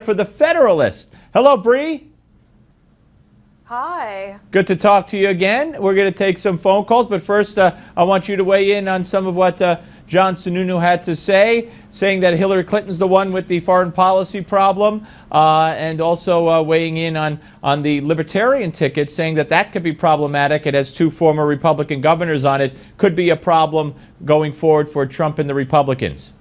For the Federalist. Hello, Bre. Hi. Good to talk to you again. We're going to take some phone calls, but first I want you to weigh in on some of what John Sununu had to say, saying that Hillary Clinton's the one with the foreign policy problem, and also weighing in on the Libertarian ticket, saying that that could be problematic. It has two former Republican governors on it. Could be a problem going forward for Trump and the Republicans.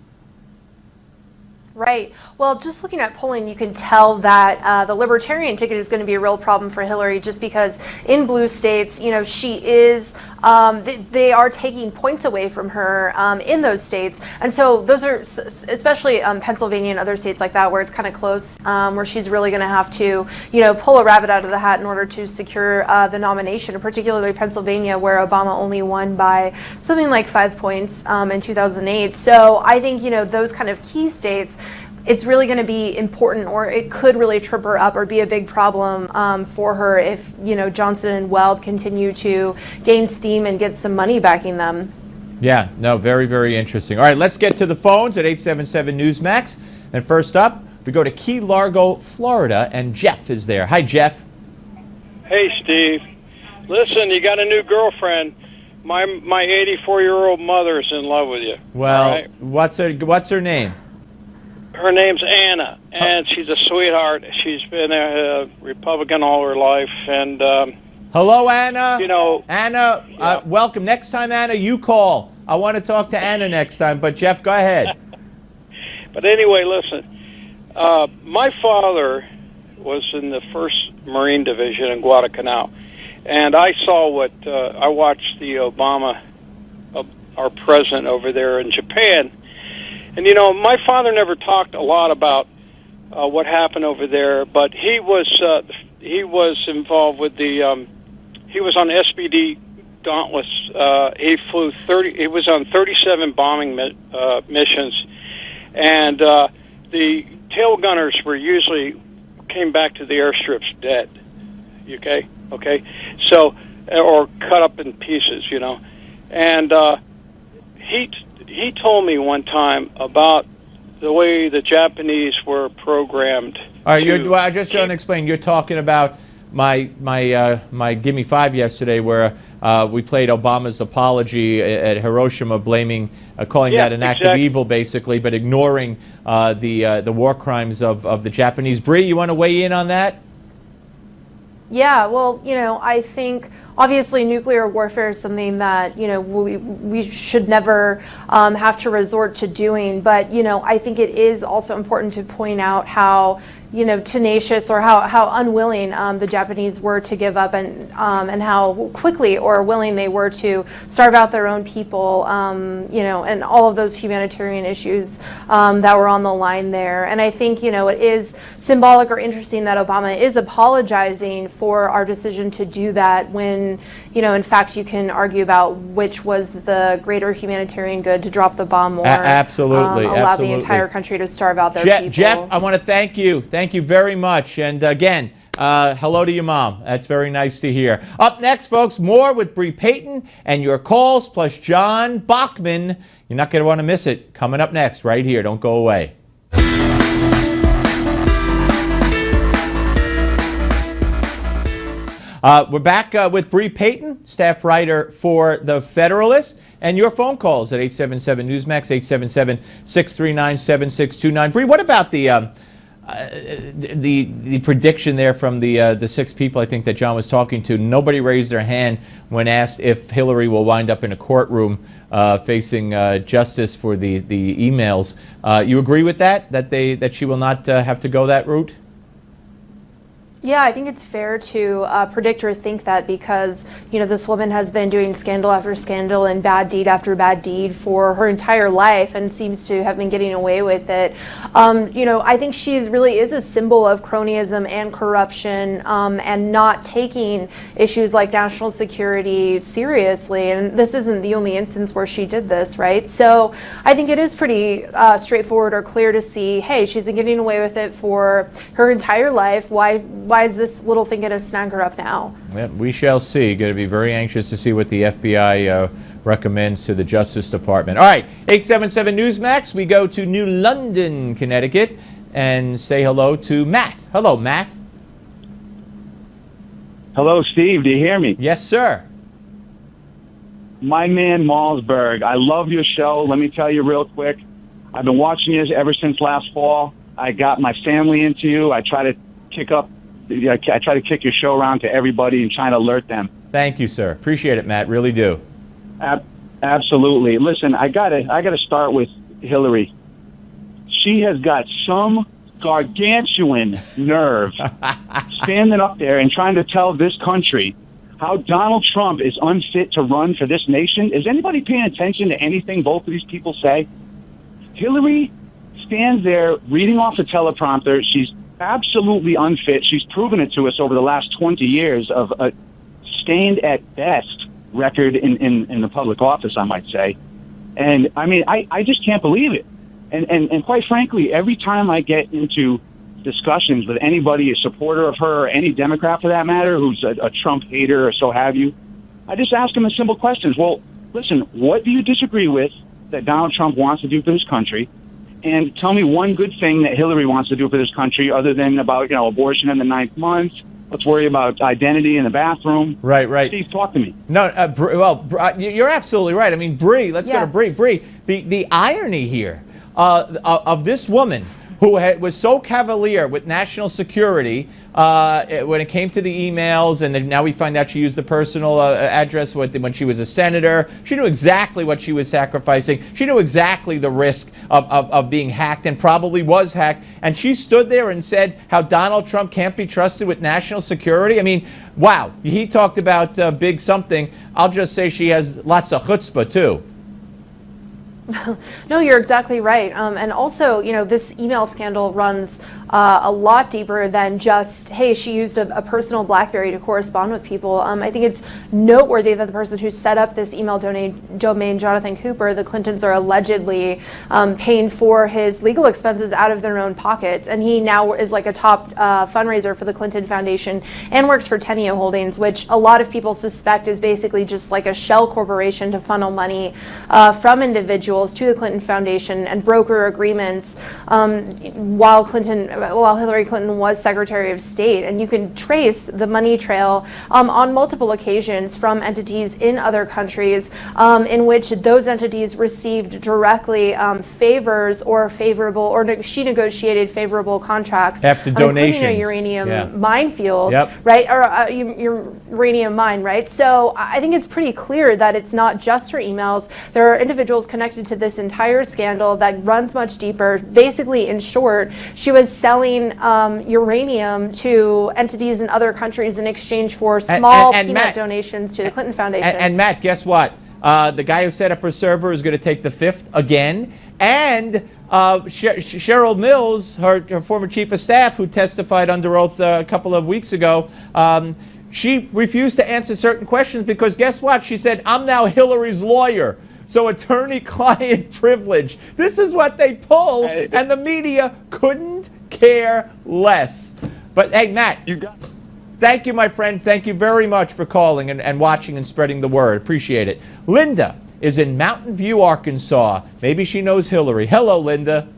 Right. Well, just looking at polling, you can tell that the Libertarian ticket is going to be a real problem for Hillary, just because in blue states, you know, she is, they are taking points away from her in those states. And so those are, especially Pennsylvania and other states like that, where it's kind of close, where she's really going to have to, you know, pull a rabbit out of the hat in order to secure the nomination, particularly Pennsylvania, where Obama only won by something like 5 points in 2008. So I think, you know, those kind of key states, it's really going to be important, or it could really trip her up or be a big problem for her if, you know, Johnson and Weld continue to gain steam and get some money backing them. Yeah, no, very, very interesting. All right, let's get to the phones at 877 Newsmax. And first up, we go to Key Largo, Florida, and Jeff is there. Hi, Jeff. Hey, Steve. Listen, you got a new girlfriend. My 84-year-old mother's in love with you. Well, right? what's her name? Her name's Anna, and she's a sweetheart. She's been a Republican all her life, and hello, Anna. you know, Anna, yeah. welcome. Next time, Anna, you call. I want to talk to Anna next time, but Jeff, go ahead. But anyway, listen. My father was in the 1st Marine Division in Guadalcanal, and I saw I watched the Obama, our president over there in Japan. And, you know, my father never talked a lot about what happened over there, but he was involved with the, he was on SPD Dauntless. He was on 37 bombing missions, and the tail gunners usually came back to the airstrips dead, okay? So, or cut up in pieces, you know. And he told me one time about the way the Japanese were programmed. All right, I just want to explain. You're talking about my Give Me Five yesterday, where we played Obama's apology at Hiroshima, calling that an act of evil, basically, but ignoring the war crimes of the Japanese. Bre, you want to weigh in on that? Yeah, well, you know, I think obviously nuclear warfare is something that, you know, we should never have to resort to doing. But, you know, I think it is also important to point out how, you know, tenacious or how unwilling the Japanese were to give up, and how quickly or willing they were to starve out their own people, you know, and all of those humanitarian issues that were on the line there. And I think, you know, it is symbolic or interesting that Obama is apologizing for our decision to do that when, you know, in fact, you can argue about which was the greater humanitarian good, to drop the bomb or absolutely, allow the entire country to starve out their people. Jeff, I want to thank you. Thank you very much. And again, hello to your mom. That's very nice to hear. Up next, folks, more with Bre Payton and your calls, plus John Bachman. You're not going to want to miss it. Coming up next, right here. Don't go away. We're back with Bre Payton, staff writer for the Federalist, and your phone calls at 877 Newsmax, 877-639-7629. Bre, what about the prediction there from the 6 people I think that John was talking to? Nobody raised their hand when asked if Hillary will wind up in a courtroom facing justice for the emails. You agree with that she will not have to go that route? Yeah, I think it's fair to predict or think that, because, you know, this woman has been doing scandal after scandal and bad deed after bad deed for her entire life and seems to have been getting away with it. You know, I think she really is a symbol of cronyism and corruption, and not taking issues like national security seriously. And this isn't the only instance where she did this, right? So I think it is pretty straightforward or clear to see, hey, she's been getting away with it for her entire life. Why is this little thing going to snag her up now? Yeah, we shall see. Going to be very anxious to see what the FBI recommends to the Justice Department. All right, 877 Newsmax. We go to New London, Connecticut. and say hello to Matt. Hello, Matt. Hello, Steve. Do you hear me? Yes, sir. My man, Malzberg. I love your show. Let me tell you real quick. I've been watching you ever since last fall. I got my family into you. I try to kick your show around to everybody and try to alert them. Thank you, sir. Appreciate it, Matt. Really do. Absolutely. Listen, I gotta start with Hillary. She has got some gargantuan nerve standing up there and trying to tell this country how Donald Trump is unfit to run for this nation. Is anybody paying attention to anything both of these people say? Hillary stands there reading off a teleprompter. She's absolutely unfit. She's proven it to us over the last 20 years of a stained at best record in the public office, I might say. And I mean, I just can't believe it. And quite frankly, every time I get into discussions with anybody, a supporter of her, or any Democrat for that matter, who's a Trump hater or so have you, I just ask them the simple questions. Well, listen, what do you disagree with that Donald Trump wants to do for this country? And tell me one good thing that Hillary wants to do for this country other than about, abortion in the 9th month. Let's worry about identity in the bathroom. Right. Steve, talk to me. No, you're absolutely right. I mean, Bre, let's go to Bre. Bre, the irony here of this woman who was so cavalier with national security when it came to the emails, and then now we find out she used the personal address when she was a senator. She knew exactly what she was sacrificing. She knew exactly the risk of being hacked, and probably was hacked. And she stood there and said how Donald Trump can't be trusted with national security. I mean, wow. He talked about big something. I'll just say she has lots of chutzpah, too. No, you're exactly right. And also, this email scandal runs a lot deeper than just, hey, she used a personal BlackBerry to correspond with people. I think it's noteworthy that the person who set up this email domain, Jonathan Cooper, the Clintons are allegedly paying for his legal expenses out of their own pockets. And he now is like a top fundraiser for the Clinton Foundation and works for Teneo Holdings, which a lot of people suspect is basically just like a shell corporation to funnel money from individuals to the Clinton Foundation and broker agreements while Hillary Clinton was Secretary of State. And you can trace the money trail on multiple occasions from entities in other countries in which those entities received directly favors or she negotiated favorable contracts after donations, including a uranium minefield, right, or uranium mine, right? So I think it's pretty clear that it's not just her emails. There are individuals connected to this entire scandal that runs much deeper. Basically, in short, she was selling uranium to entities in other countries in exchange for small peanut donations to the Clinton Foundation. And Matt, guess what? The guy who set up her server is going to take the fifth again. And Cheryl Mills, her former chief of staff, who testified under oath a couple of weeks ago, she refused to answer certain questions because guess what? She said, I'm now Hillary's lawyer. So attorney-client privilege. This is what they pull, and the media couldn't care less. But hey, Matt, thank you, my friend. Thank you very much for calling and watching and spreading the word. Appreciate it. Linda is in Mountain View, Arkansas. Maybe she knows Hillary. Hello, Linda.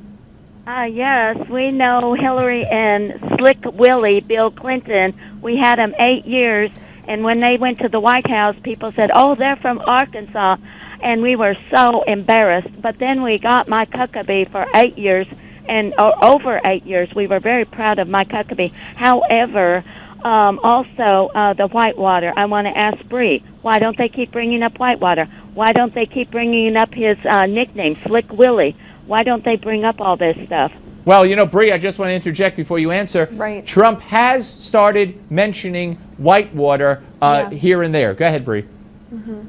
Yes, we know Hillary and Slick Willie, Bill Clinton. We had them 8 years, and when they went to the White House, people said, oh, they're from Arkansas. And we were so embarrassed. But then we got Mike Huckabee for 8 years, and over 8 years. We were very proud of Mike Huckabee. However, also the Whitewater. I want to ask Bre, why don't they keep bringing up Whitewater? Why don't they keep bringing up his nickname, Slick Willie? Why don't they bring up all this stuff? Well, Bre, I just want to interject before you answer. Right. Trump has started mentioning Whitewater here and there. Go ahead, Bre. Mm-hmm.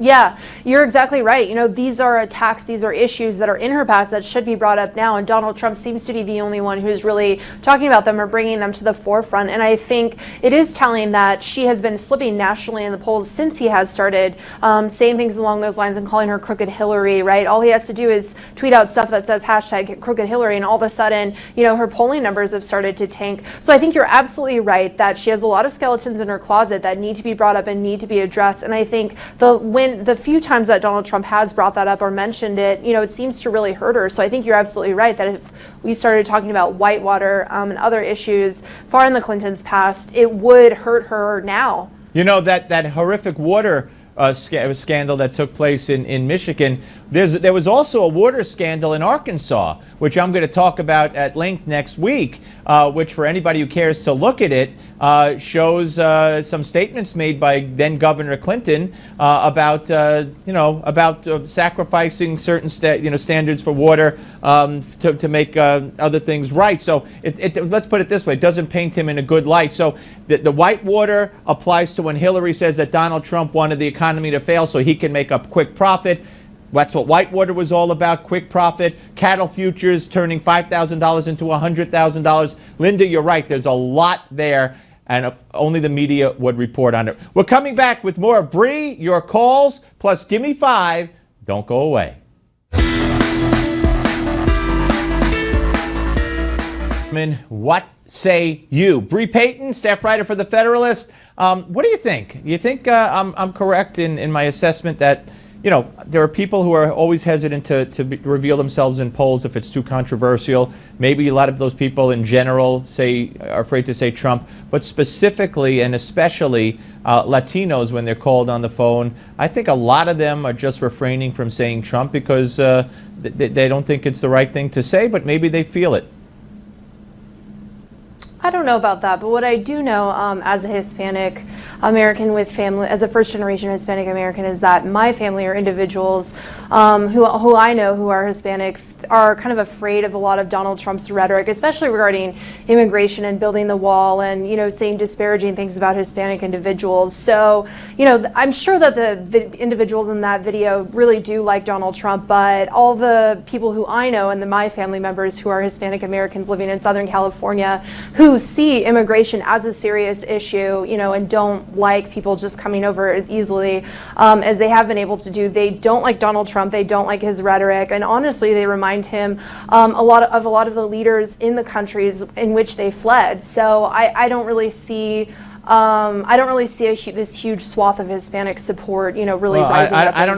Yeah, you're exactly right. These are attacks, these are issues that are in her past that should be brought up now, and Donald Trump seems to be the only one who's really talking about them or bringing them to the forefront. And I think it is telling that she has been slipping nationally in the polls since he has started saying things along those lines and calling her Crooked Hillary, right? All he has to do is tweet out stuff that says hashtag Crooked Hillary, and all of a sudden, her polling numbers have started to tank. So I think you're absolutely right that she has a lot of skeletons in her closet that need to be brought up and need to be addressed. And I think when when the few times that Donald Trump has brought that up or mentioned it, it seems to really hurt her. So I think you're absolutely right that if we started talking about Whitewater and other issues far in the Clintons' past, it would hurt her now. That horrific water scandal that took place in Michigan, there was also a water scandal in Arkansas, which I'm going to talk about at length next week, which for anybody who cares to look at it, shows some statements made by then Governor Clinton about sacrificing certain standards for water to make other things right. So let's put it this way: it doesn't paint him in a good light. So the Whitewater applies to when Hillary says that Donald Trump wanted the economy to fail so he can make a quick profit. That's what Whitewater was all about, quick profit. Cattle futures turning $5,000 into $100,000. Linda, you're right. There's a lot there, and if only the media would report on it. We're coming back with more of Bre, your calls, plus Give Me 5. Don't go away. What say you? Bre Payton, staff writer for the Federalist. What do you think? You think I'm correct in my assessment that there are people who are always hesitant to reveal themselves in polls if it's too controversial. Maybe a lot of those people in general are afraid to say Trump, but specifically and especially Latinos when they're called on the phone. I think a lot of them are just refraining from saying Trump because they don't think it's the right thing to say, but maybe they feel it. I don't know about that, but what I do know as a Hispanic American with family, as a first-generation Hispanic American, is that my family or individuals who I know who are Hispanic are kind of afraid of a lot of Donald Trump's rhetoric, especially regarding immigration and building the wall and, saying disparaging things about Hispanic individuals. So, I'm sure that the individuals in that video really do like Donald Trump, but all the people who I know and my family members who are Hispanic Americans living in Southern California who see immigration as a serious issue, and don't like people just coming over as easily as they have been able to do. They don't like Donald Trump. They don't like his rhetoric, and honestly, they remind him a lot of the leaders in the countries in which they fled. So I don't really see. This huge swath of Hispanic support, really rising up. I don't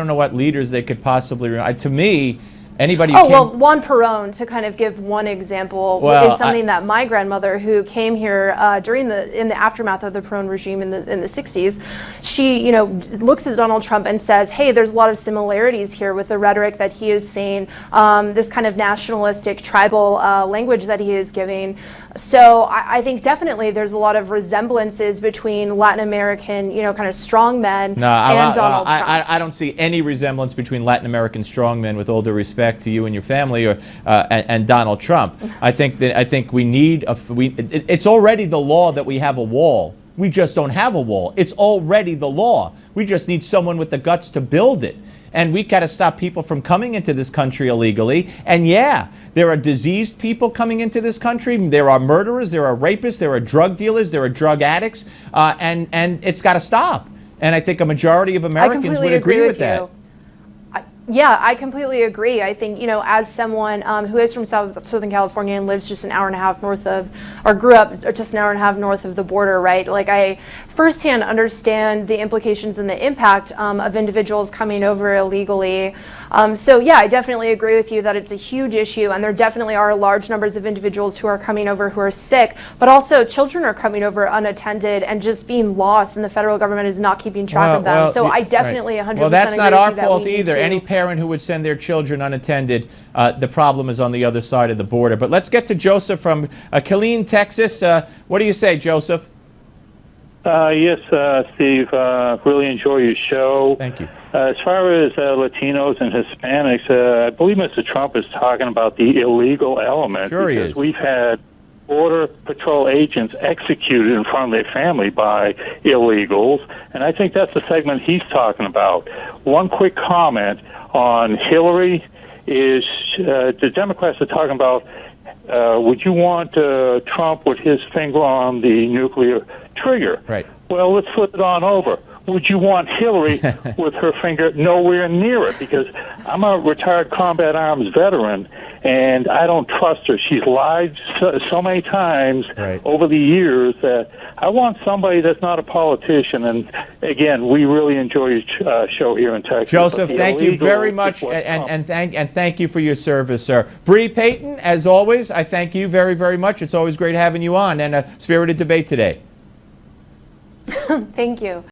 know what leaders they could possibly. To me, anybody. Juan Perón, to kind of give one example, is something that my grandmother, who came here in the aftermath of the Perón regime in the 60s, she looks at Donald Trump and says, "Hey, there's a lot of similarities here with the rhetoric that he is saying, this kind of nationalistic, tribal language that he is giving." So I think definitely there's a lot of resemblances between Latin American, kind of strong men and Donald Trump. I don't see any resemblance between Latin American strongmen, with all due respect to you and your family, and Donald Trump. I think we need it's already the law that we have a wall. We just don't have a wall. It's already the law. We just need someone with the guts to build it. And we got to stop people from coming into this country illegally. And yeah, there are diseased people coming into this country. There are murderers, there are rapists, there are drug dealers, there are drug addicts, and it's got to stop. And I think a majority of Americans would agree with that. Yeah, I completely agree. I think, as someone who is from Southern California and lives just an hour and a half north of, or grew up just an hour and a half north of the border, right? Like, I firsthand understand the implications and the impact of individuals coming over illegally. So yeah, I definitely agree with you that it's a huge issue, and there definitely are large numbers of individuals who are coming over who are sick, but also children are coming over unattended and just being lost, and the federal government is not keeping track of them. So I definitely 100% agree with you. Well, that's not our fault either. Any parent who would send their children unattended, the problem is on the other side of the border. But let's get to Joseph from Killeen, Texas. What do you say, Joseph? Yes, Steve. Really enjoy your show. Thank you. As far as Latinos and Hispanics, I believe Mr. Trump is talking about the illegal element. Sure he because is. We've had Border Patrol agents executed in front of their family by illegals, and I think that's the segment he's talking about. One quick comment on Hillary is the Democrats are talking about would you want Trump with his finger on the nuclear trigger? Right. Well, let's flip it on over. would you want Hillary with her finger nowhere near it? Because I'm a retired combat arms veteran, and I don't trust her. She's lied so many times over the years that I want somebody that's not a politician. And again, we really enjoy your show here in Texas. Joseph, thank you very much, and thank you for your service, sir. Bre Payton, as always, I thank you very, very much. It's always great having you on, and a spirited debate today. Thank you.